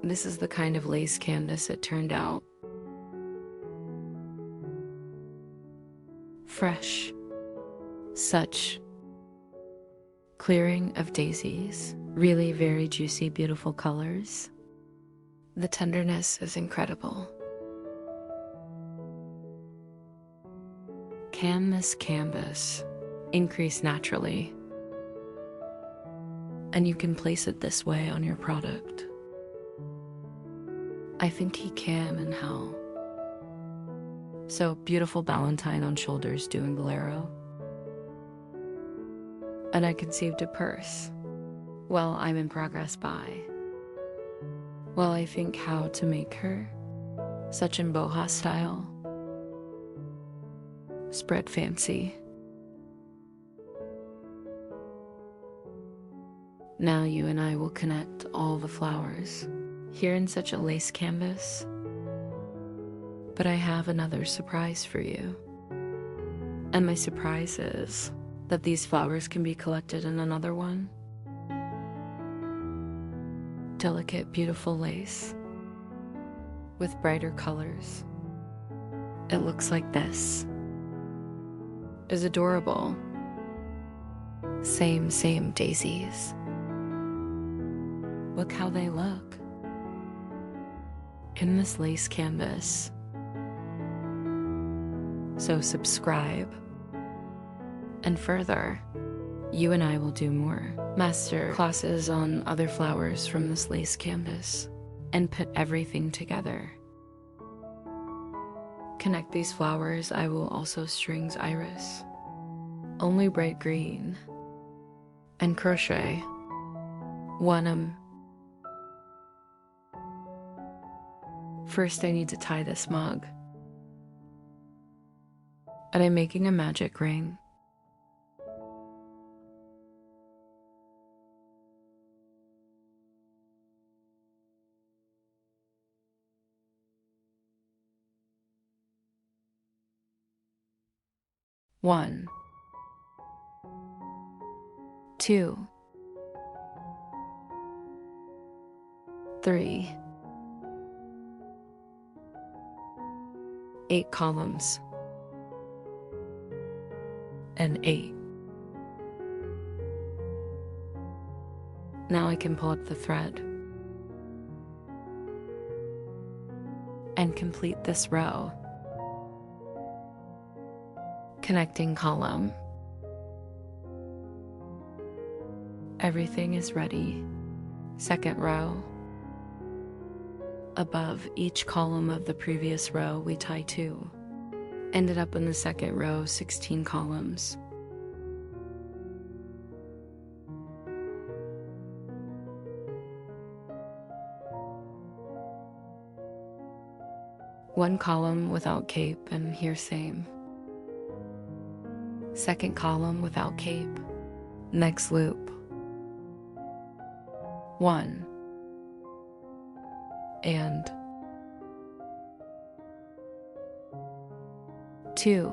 This is the kind of lace canvas it turned out. Fresh. Such clearing of daisies. Really very juicy, beautiful colors. The tenderness is incredible. Can this canvas increase naturally? And you can place it this way on your product. I think he can, and how. So, beautiful Valentine on shoulders doing bolero. And I conceived a purse. Well, I'm in progress by. Well, I think how to make her. Such in boho style. Spread fancy. Now you and I will connect all the flowers here in such a lace canvas. But I have another surprise for you. And my surprise is that these flowers can be collected in another one. Delicate, beautiful lace with brighter colors. It looks like this. Is adorable. Same daisies. Look how they look in this lace canvas. So subscribe. And further, you and I will do more master classes on other flowers from this lace canvas and put everything together. Connect these flowers. I will also strings iris, only bright green, and crochet one. First I need to tie this mug, and I'm making a magic ring. One, two, three, 8 columns, and 8. Now I can pull up the thread and complete this row. Connecting column. Everything is ready. Second row. Above each column of the previous row, we tie 2. Ended up in the second row, 16 columns. One column without cape, and here same. Second column without cape. Next loop. 1. And 2.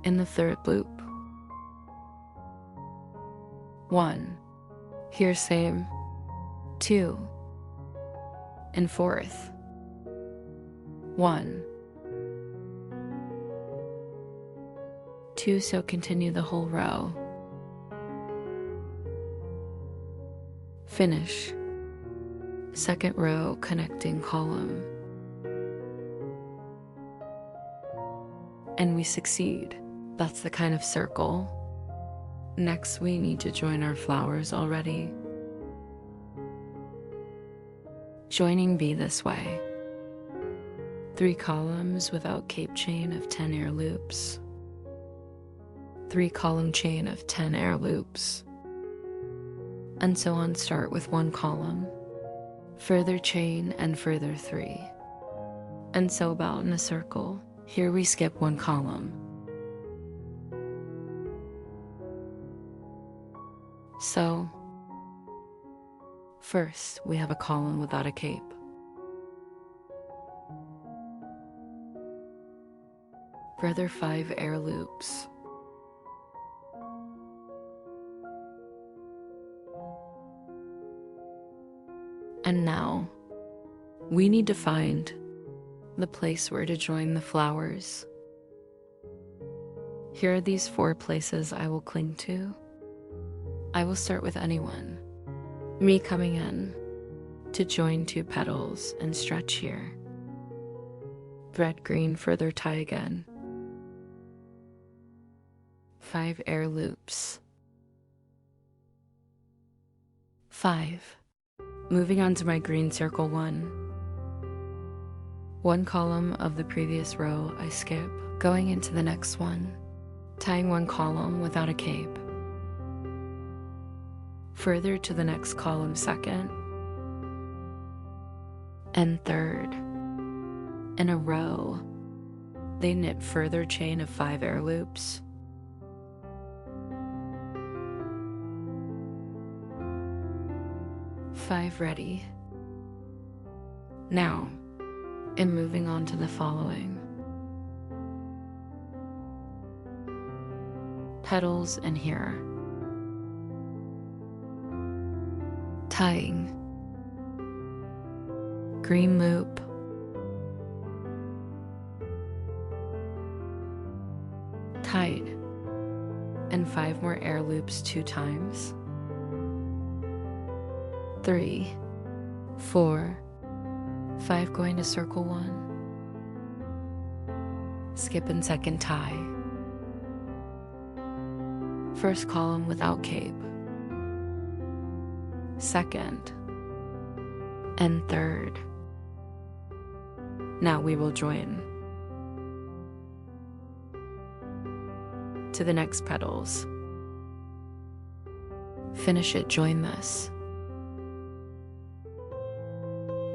In the third loop. 1. Here same. 2. And fourth. 1. 2, so continue the whole row. Finish. Second row connecting column. And we succeed. That's the kind of circle. Next, we need to join our flowers already. Joining B this way. 3 columns without cape chain of 10 air loops. 3 column chain of 10 air loops. And so on, start with 1 column. Further chain and further 3. And so about in a circle. Here we skip 1 column. So, first we have a column without a cape. Further 5 air loops. And now, we need to find the place where to join the flowers. Here are these 4 places I will cling to. I will start with anyone. Me coming in to join 2 petals and stretch here. Red, green, further tie again. 5 air loops. 5. Moving on to my green circle 1. 1 column of the previous row I skip, going into the next one, tying 1 column without a cape. Further to the next column 2nd, and 3rd. In a row, they knit further chain of 5 air loops. Five ready. Now, in moving on to the following. Petals in here. Tying. Green loop. Tied. And 5 more air loops 2 times. 3, 4, 5 going to circle 1. Skip and 2nd tie. 1st column without cape. 2nd and 3rd. Now we will join to the next petals. Finish it, join this.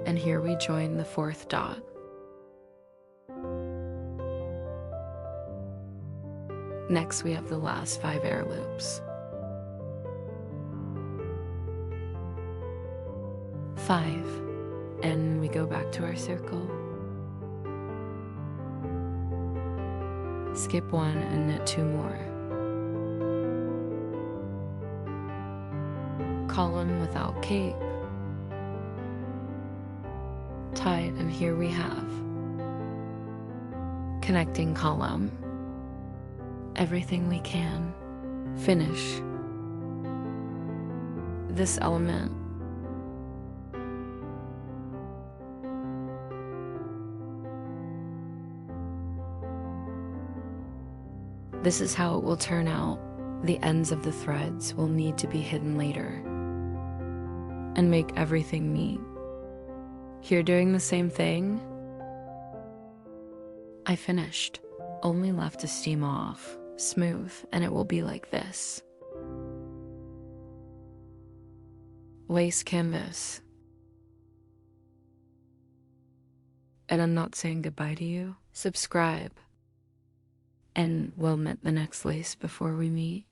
And here we join the 4th dot. Next we have the last 5 air loops. 5, and we go back to our circle. Skip 1 and knit 2 more. Column without cape. Tied, and here we have connecting column. Everything we can. Finish this element. This is how it will turn out. The ends of the threads will need to be hidden later and make everything neat. Here doing the same thing, I finished. Only left to steam off, smooth, and it will be like this. Lace canvas. And I'm not saying goodbye to you. Subscribe, and we'll knit the next lace before we meet.